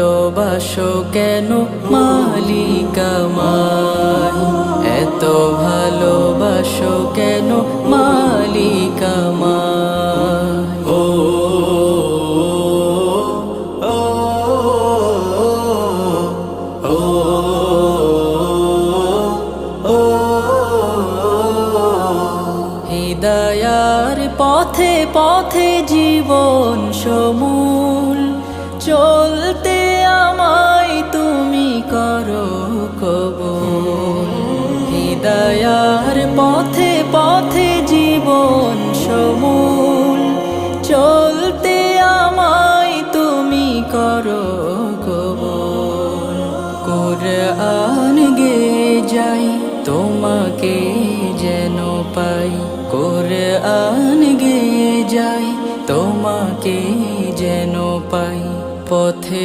ভালোবাসো কেন মালিক আমায়, এত ভালোবাসো কেন মালিক আমায়। ও ও ও ও হিদায়ার পথে পথে জীবন সমূল চলতে আমায় তুমি করো কবুল। হিদায়ার পথে পথে জীবন সমূল চলতে আমায় তুমি করো কবুল। কুরআন গেয়ে যাই তোমাকে যেন পাই, কুরআন গেয়ে যাই তোমাকে যেন পাই। পথে